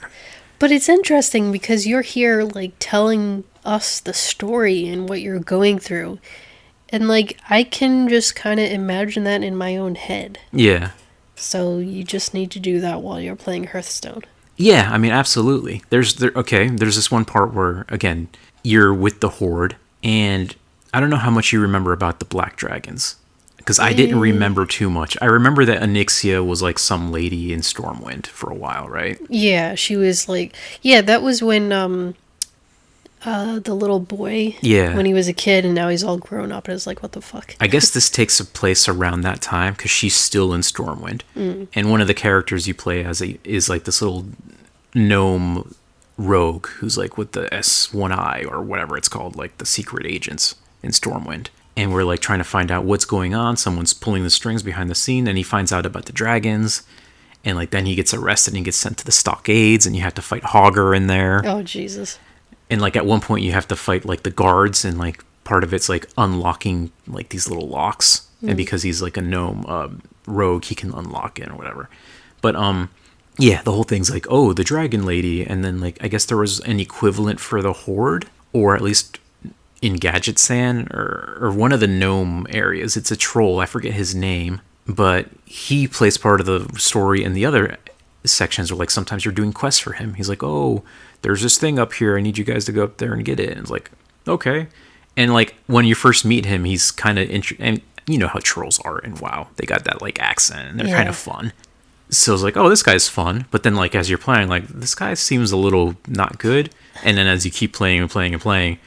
But it's interesting because you're here, like, telling us the story and what you're going through. And, like, I can just kind of imagine that in my own head. Yeah. So you just need to do that while you're playing Hearthstone. Yeah, I mean, absolutely. There's this one part where, again, you're with the Horde, and I don't know how much you remember about the Black Dragons, because I didn't remember too much. I remember that Onyxia was like some lady in Stormwind for a while, right? Yeah, she was like, yeah, that was when the little boy, when he was a kid, and now he's all grown up, and it's like, what the fuck? I guess this takes place around that time, because she's still in Stormwind. And one of the characters you play as is like this little gnome rogue who's like with the S1I or whatever it's called, like the secret agents in Stormwind. And we're like trying to find out what's going on. Someone's pulling the strings behind the scene, and he finds out about the dragons. And like then he gets arrested and gets sent to the stockades, and you have to fight Hogger in there. Oh, Jesus. And like at one point you have to fight like the guards, and like part of it's like unlocking like these little locks. And because he's like a gnome rogue, he can unlock it or whatever. But yeah, the whole thing's like, oh, the dragon lady. And then like I guess there was an equivalent for the Horde, or at least in Gadgetzan or one of the gnome areas. It's a troll, I forget his name, but he plays part of the story in the other sections where like sometimes you're doing quests for him. He's like, oh, there's this thing up here, I need you guys to go up there and get it. And it's like, okay. And like when you first meet him, he's kind of and you know how trolls are in WoW, they got that like accent and they're kind of fun. So it's like, oh, this guy's fun. But then like as you're playing, like this guy seems a little not good. And then as you keep playing and playing and playing,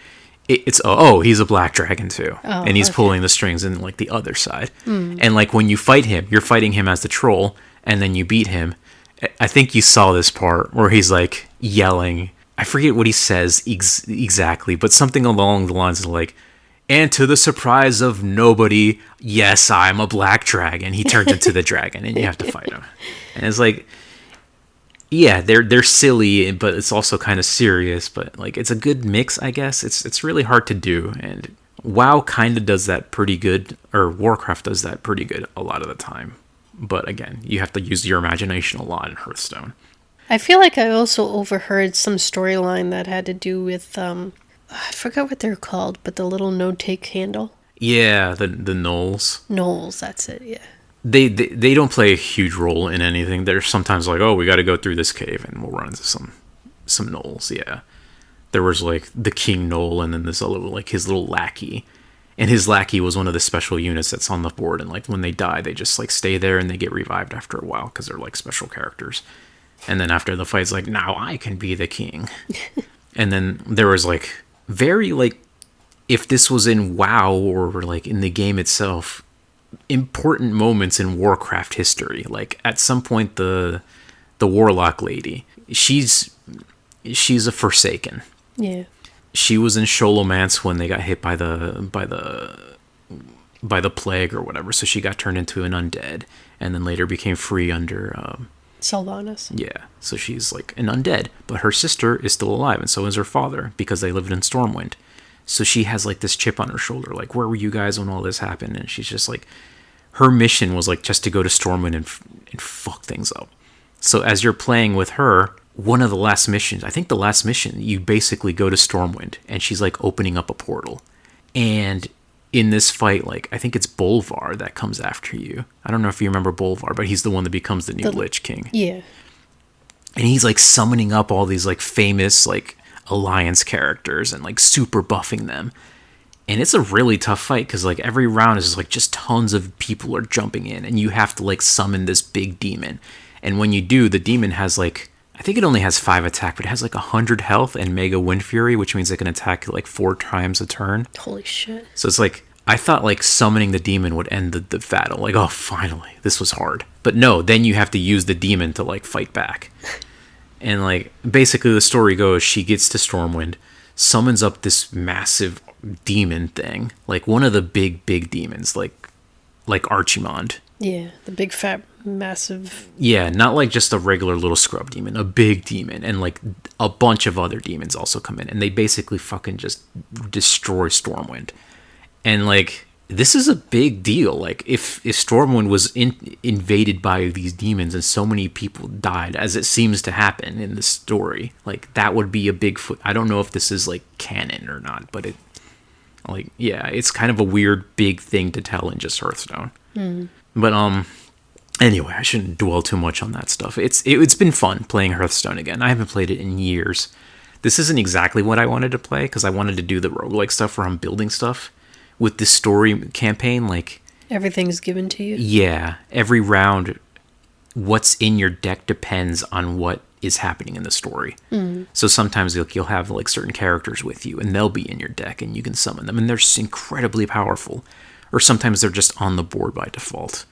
it's he's a black dragon too, and he's pulling the strings in like the other side. And like when you fight him, you're fighting him as the troll, and then you beat him. I think you saw this part where he's like yelling, I forget what he says exactly, but something along the lines of like, and to the surprise of nobody, yes, I'm a black dragon. He turns into the dragon, and you have to fight him. And it's like, yeah, they're silly, but it's also kind of serious. But like, it's a good mix, I guess. It's really hard to do, and WoW kind of does that pretty good, or Warcraft does that pretty good a lot of the time. But again, you have to use your imagination a lot in Hearthstone. I feel like I also overheard some storyline that had to do with I forgot what they're called, but the little no-take handle. Yeah, the gnolls. Knowles, that's it, yeah. They don't play a huge role in anything. They're sometimes like, oh, we got to go through this cave and we'll run into some gnolls. Yeah, there was like the king gnoll and then this other like his little lackey, and his lackey was one of the special units that's on the board. And like when they die, they just like stay there and they get revived after a while because they're like special characters. And then after the fight's like, now I can be the king. And then there was like very like, if this was in WoW or like in the game itself, important moments in Warcraft history. Like at some point, the warlock lady, she's a Forsaken. Yeah. She was in Sholomance when they got hit by the plague or whatever. So she got turned into an undead, and then later became free under. Sylvanas. Yeah, so she's like an undead, but her sister is still alive, and so is her father because they lived in Stormwind. So she has like this chip on her shoulder, like, where were you guys when all this happened? And she's just like, her mission was like just to go to Stormwind and fuck things up. So as you're playing with her, one of the last missions, I think the last mission, you basically go to Stormwind and she's like opening up a portal. And in this fight, like, I think it's Bolvar that comes after you. I don't know if you remember Bolvar, but he's the one that becomes the new Lich King. Yeah. And he's like summoning up all these like famous like alliance characters and like super buffing them. And it's a really tough fight because like every round is like just tons of people are jumping in and you have to like summon this big demon. And when you do, the demon has like, I think it only has 5 attack, but it has like 100 health and Mega Wind Fury, which means it can attack like 4 times a turn. Holy shit. So it's like, I thought like summoning the demon would end the battle. Like, oh, finally, this was hard. But no, then you have to use the demon to like fight back. And like, basically the story goes, she gets to Stormwind, summons up this massive demon thing, like one of the big demons, like Archimond. Yeah, the big fat massive. Yeah, not like just a regular little scrub demon, a big demon, and like a bunch of other demons also come in, and they basically fucking just destroy Stormwind. And like, this is a big deal. Like, if Stormwind was invaded by these demons and so many people died, as it seems to happen in the story, like that would be a big I don't know if this is like canon or not, but it, like, yeah, it's kind of a weird big thing to tell in just Hearthstone. But anyway, I shouldn't dwell too much on that stuff. It's been fun playing Hearthstone again. I haven't played it in years. This isn't exactly what I wanted to play because I wanted to do the roguelike stuff where I'm building stuff. With this story campaign, like, Everything's given to you. Yeah, every round, what's in your deck depends on what is happening in the story. So sometimes you'll have like certain characters with you and they'll be in your deck and you can summon them and they're just incredibly powerful. Or sometimes they're just on the board by default.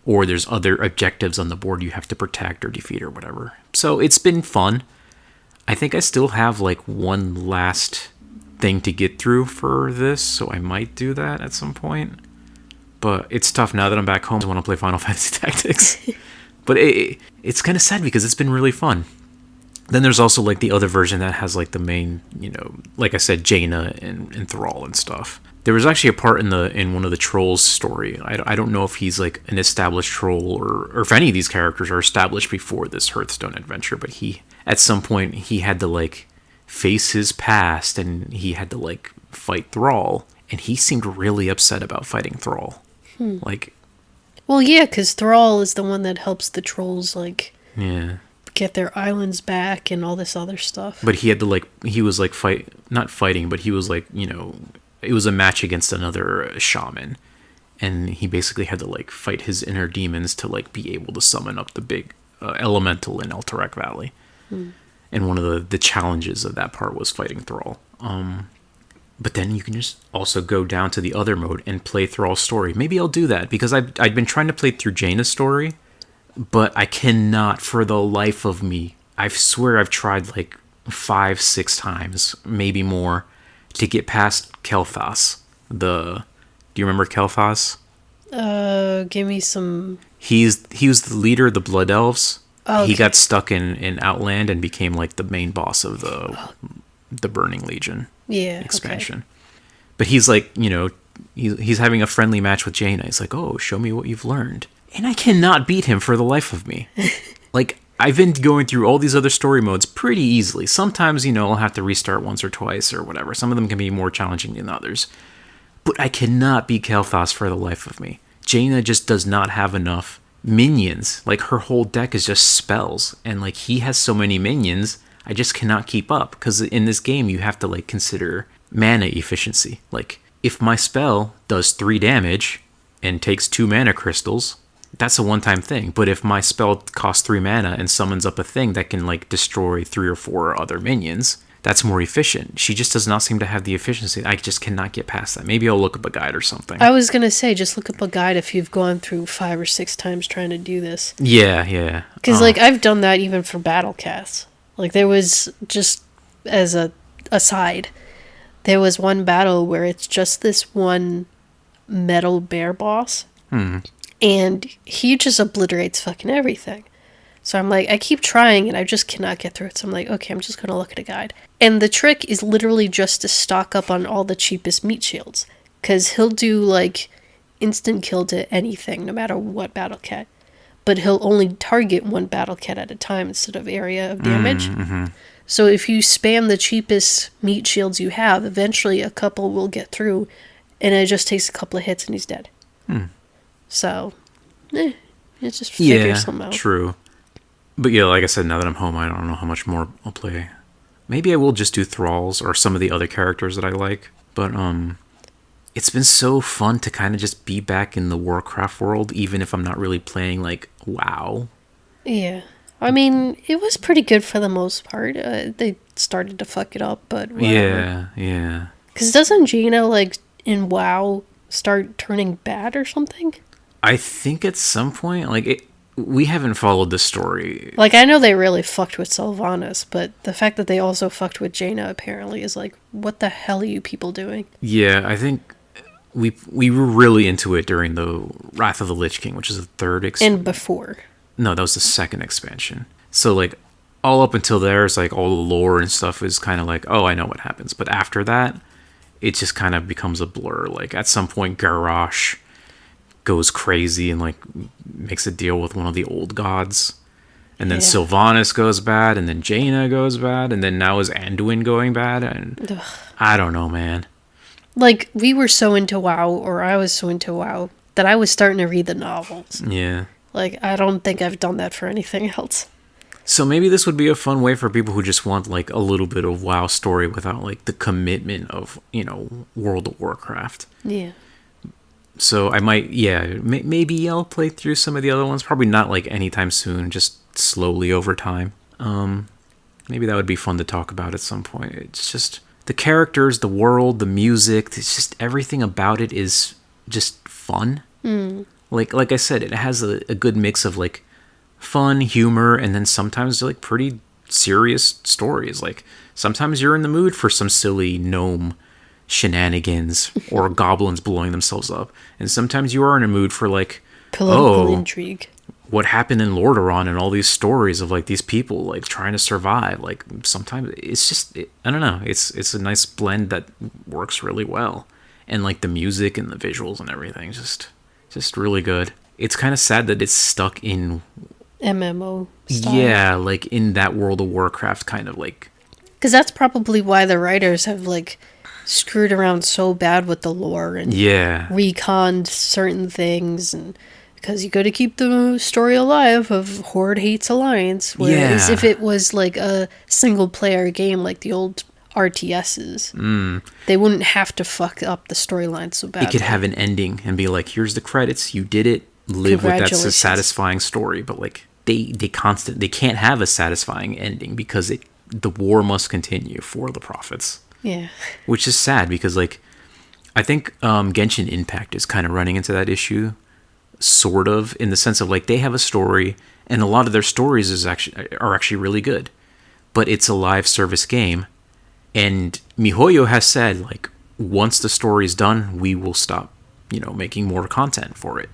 Or there's other objectives on the board you have to protect or defeat or whatever. So it's been fun. I think I still have like one last thing to get through for this, so I might do that at some point. But it's tough now that I'm back home. I want to play Final Fantasy Tactics. But it's kind of sad because it's been really fun. Then there's also like the other version that has like the main, you know, like I said, Jaina and Thrall and stuff. There was actually a part in one of the trolls' story. I don't know if he's like an established troll or if any of these characters are established before this Hearthstone adventure. But he, at some point, he had to like face his past and he had to like fight Thrall. And he seemed really upset about fighting Thrall. Like, well, yeah, because Thrall is the one that helps the trolls like yeah, get their islands back and all this other stuff. but he had to like, he was like not fighting, but he was like, you know, it was a match against another shaman, and he basically had to like fight his inner demons to like be able to summon up the big elemental in Elturek Valley. And one of the challenges of that part was fighting Thrall. But then you can just also go down to the other mode and play Thrall's story. Maybe I'll do that because I've been trying to play through Jaina's story, but I cannot for the life of me. I swear I've tried like 5-6 times, maybe more, to get past Kel'Thas. Do you remember Kel'Thas? Give me some. He was the leader of the Blood Elves. Oh, okay. He got stuck in Outland and became like the main boss of the Burning Legion expansion. Okay. But he's like, you know, he's having a friendly match with Jaina. He's like, oh, show me what you've learned. And I cannot beat him for the life of me. Like, I've been going through all these other story modes pretty easily. Sometimes, you know, I'll have to restart once or twice or whatever. Some of them can be more challenging than others. but I cannot beat Kael'thas for the life of me. Jaina just does not have enough minions. Like, her whole deck is just spells, and like he has so many minions, I just cannot keep up. Because in this game, you have to like consider mana efficiency. Like, if my spell does 3 damage and takes 2 mana crystals, that's a one-time thing. But if my spell costs 3 mana and summons up a thing that can like destroy 3 or 4 other minions, that's more efficient. She just does not seem to have the efficiency. I just cannot get past that. Maybe I'll look up a guide or something. I was gonna say, just look up a guide if you've gone through 5 or 6 times trying to do this. Yeah. Because like I've done that even for battle casts. Like there was, just as a aside, there was one battle where it's just this one metal bear boss, and he just obliterates fucking everything. So I'm like, I keep trying and I just cannot get through it. So I'm like, okay, I'm just going to look at a guide. And the trick is literally just to stock up on all the cheapest meat shields. Because he'll do like instant kill to anything, no matter what battle cat. But he'll only target one battle cat at a time instead of area of damage. So if you spam the cheapest meat shields you have, eventually a couple will get through. And it just takes a couple of hits and he's dead. So, it just figures something out. True. But yeah, like I said, now that I'm home, I don't know how much more I'll play. Maybe I will just do Thralls or some of the other characters that I like. But it's been so fun to kind of just be back in the Warcraft world, even if I'm not really playing like WoW. Yeah. I mean, it was pretty good for the most part. They started to fuck it up, but whatever. Yeah. Because doesn't Jaina, like, in WoW start turning bad or something? I think at some point, like, we haven't followed the story. Like, I know they really fucked with Sylvanas, but the fact that they also fucked with Jaina apparently is like, what the hell are you people doing? Yeah, I think we were really into it during the Wrath of the Lich King, which is the third expansion. And before. No, that was the second expansion. So, like, all up until there, it's like all the lore and stuff is kind of like, oh, I know what happens. But after that, it just kind of becomes a blur. Like, at some point, Garrosh goes crazy and like makes a deal with one of the old gods, and then Sylvanas goes bad, and then Jaina goes bad, and then now is Anduin going bad, and I don't know, man. Like, we were so into WoW, or I was so into WoW, that I was starting to read the novels. Yeah. Like, I don't think I've done that for anything else. So maybe this would be a fun way for people who just want like a little bit of WoW story without like the commitment of, World of Warcraft. Yeah. So I might, maybe I'll play through some of the other ones. Probably not like anytime soon, just slowly over time. Maybe that would be fun to talk about at some point. It's just the characters, the world, the music, it's just everything about it is just fun. Like I said, it has a good mix of like fun, humor, and then sometimes like pretty serious stories. Like sometimes you're in the mood for some silly gnome shenanigans or goblins blowing themselves up, and sometimes you are in a mood for like political intrigue, what happened in Lordaeron, and all these stories of like these people like trying to survive. Like sometimes it's just I don't know, it's a nice blend that works really well, and like the music and the visuals and everything just really good. It's kind of sad that it's stuck in MMO style. Yeah, like in that World of Warcraft kind of like, because that's probably why the writers have like screwed around so bad with the lore and reconned certain things, and because you got to keep the story alive of Horde hates Alliance, whereas if it was like a single player game like the old RTSs, they wouldn't have to fuck up the storyline so badly. It could have an ending and be like, here's the credits, you did it, live with that satisfying story. But like they can't have a satisfying ending because the war must continue for the profits. Yeah. Which is sad because, like, I think Genshin Impact is kind of running into that issue, sort of, in the sense of, like, they have a story, and a lot of their stories are actually really good. But it's a live service game, and MiHoYo has said, like, once the story's done, we will stop, making more content for it.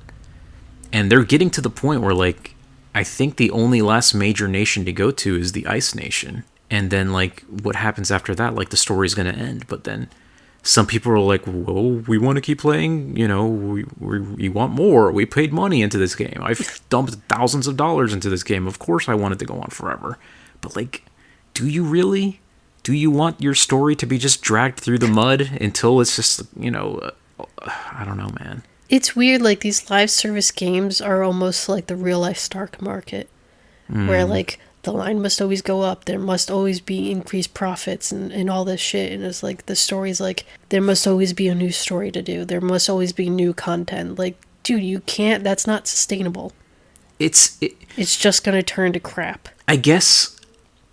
And they're getting to the point where, like, I think the only last major nation to go to is the Ice Nation. And then, like, what happens after that? Like, the story's going to end. But then some people are like, well, we want to keep playing. We want more. We paid money into this game. I've dumped thousands of dollars into this game. Of course I want it to go on forever. But, like, do you really? Do you want your story to be just dragged through the mud until it's just, I don't know, man. It's weird, like, these live service games are almost like the real life stock market, where, like, the line must always go up, there must always be increased profits and all this shit, and it's like, the story's like, there must always be a new story to do, there must always be new content. Like, dude, you can't, that's not sustainable. It's just gonna turn to crap. I guess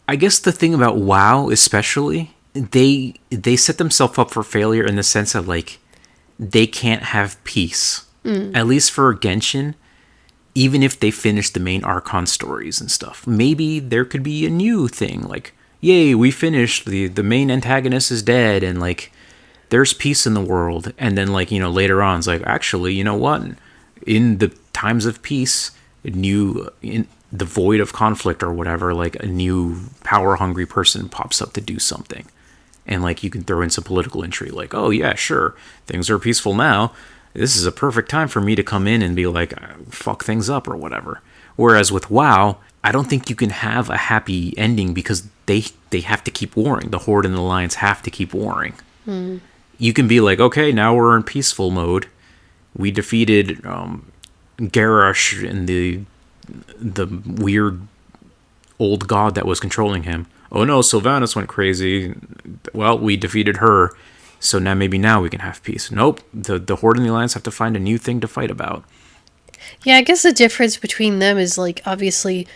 the thing about WoW especially, they set themselves up for failure in the sense of like they can't have peace. At least for Genshin, even if they finish the main Archon stories and stuff. Maybe there could be a new thing like, yay, we finished, the main antagonist is dead and like there's peace in the world. And then like, later on it's like, actually, you know what? In the times of peace, in the void of conflict or whatever, like a new power hungry person pops up to do something. And like you can throw in some political intrigue, like, oh yeah, sure, things are peaceful now. This is a perfect time for me to come in and be like, fuck things up or whatever. Whereas with WoW, I don't think you can have a happy ending because they have to keep warring. The Horde and the Alliance have to keep warring. You can be like, okay, now we're in peaceful mode. We defeated Garrosh and the weird old god that was controlling him. Oh no, Sylvanas went crazy. Well, we defeated her, so now we can have peace. Nope, the Horde and the Alliance have to find a new thing to fight about. Yeah, I guess the difference between them is like, obviously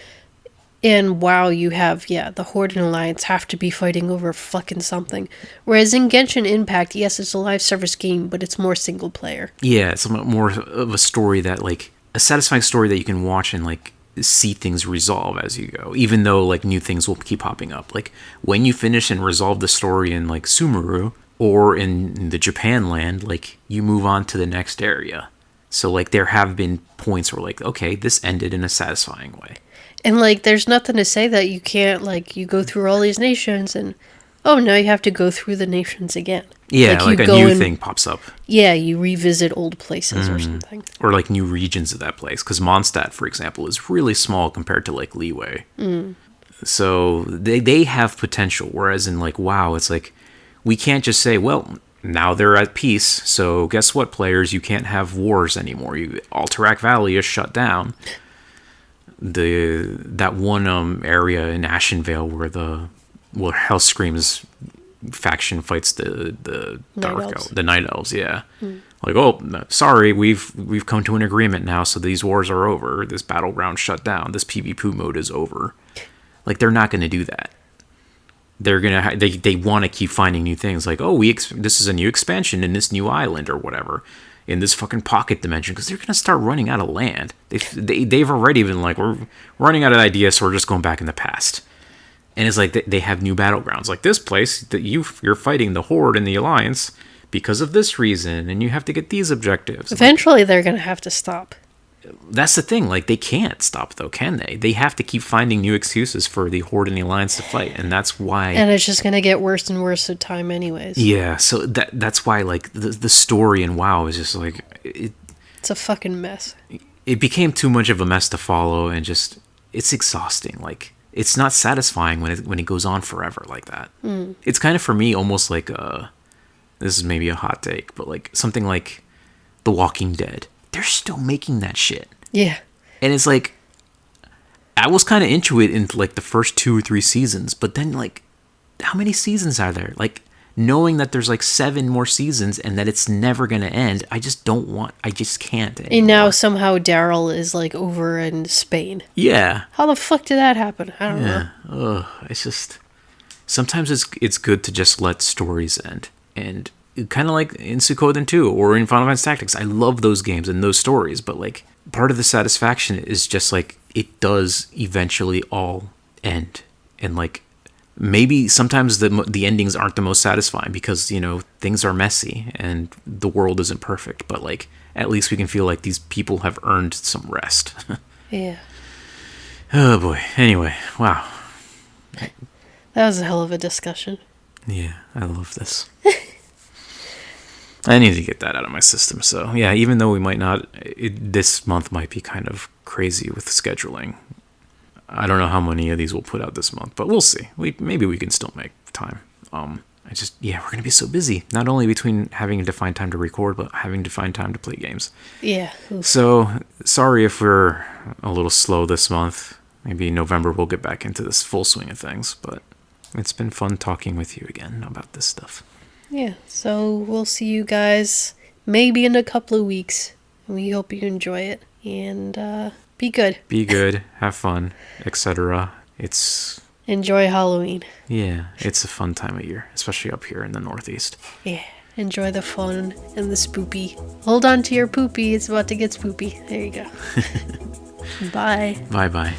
in WoW you have, the Horde and Alliance have to be fighting over fucking something. Whereas in Genshin Impact, yes, it's a live service game, but it's more single player. Yeah, it's more of a story that like a satisfying story that you can watch and like see things resolve as you go, even though like new things will keep popping up. Like when you finish and resolve the story in like Sumeru or in the Japan land, like you move on to the next area. So like there have been points where like, okay, this ended in a satisfying way. And like there's nothing to say that you can't, like, you go through all these nations and oh, now you have to go through the nations again. Yeah, like a new thing pops up. Yeah, you revisit old places or something. Or like new regions of that place. Because Mondstadt, for example, is really small compared to like Liyue. So they have potential. Whereas in like WoW, it's like, we can't just say, well, now they're at peace. So guess what, players? You can't have wars anymore. Alterac Valley is shut down. That one area in Ashenvale where Hellscream's faction fights the Night Elves, yeah. Like, oh, sorry, we've come to an agreement now, so these wars are over. This battleground shut down. This PvP mode is over. Like, they're not going to do that. They're gonna they want to keep finding new things. Like, oh, this is a new expansion in this new island or whatever, in this fucking pocket dimension, because they're gonna start running out of land. They've already been like, we're running out of ideas, so we're just going back in the past. And it's like they have new battlegrounds. Like this place that you're fighting the Horde and the Alliance because of this reason, and you have to get these objectives. Eventually, they're going to have to stop. That's the thing. Like, they can't stop, though, can they? They have to keep finding new excuses for the Horde and the Alliance to fight, and that's why... And it's just going to get worse and worse with time anyways. Yeah, so that's why, like, the story in WoW is just, like... It's a fucking mess. It became too much of a mess to follow, and just... It's exhausting, like... It's not satisfying when it goes on forever like that. It's kind of, for me, almost like this is maybe a hot take, but like something like The Walking Dead. They're still making that shit. Yeah. And it's like, I was kind of into it in like the first 2 or 3 seasons, but then like, how many seasons are there? Like, knowing that there's like 7 more seasons and that it's never going to end, I just can't anymore. And now somehow Daryl is like over in Spain. Yeah. How the fuck did that happen? I don't know. Ugh, it's just, sometimes it's good to just let stories end. And kind of like in Suikoden 2 or in Final Fantasy Tactics, I love those games and those stories, but like part of the satisfaction is just like it does eventually all end. And like, maybe sometimes the endings aren't the most satisfying because, things are messy and the world isn't perfect. But, like, at least we can feel like these people have earned some rest. Yeah. Oh, boy. Anyway, wow. That was a hell of a discussion. Yeah, I love this. I need to get that out of my system. So, yeah, even though we might not... this month might be kind of crazy with scheduling. I don't know how many of these we'll put out this month, but we'll see. Maybe we can still make time. Yeah, we're going to be so busy. Not only between having to find time to record, but having to find time to play games. Yeah. Oof. So, sorry if we're a little slow this month. Maybe in November we'll get back into this full swing of things, but it's been fun talking with you again about this stuff. Yeah. So we'll see you guys maybe in a couple of weeks. We hope you enjoy it. And be good. Be good, have fun, etc. Enjoy Halloween. Yeah, it's a fun time of year, especially up here in the Northeast. Yeah. Enjoy the fun and the spoopy. Hold on to your poopy. It's about to get spoopy. There you go. Bye. Bye-bye.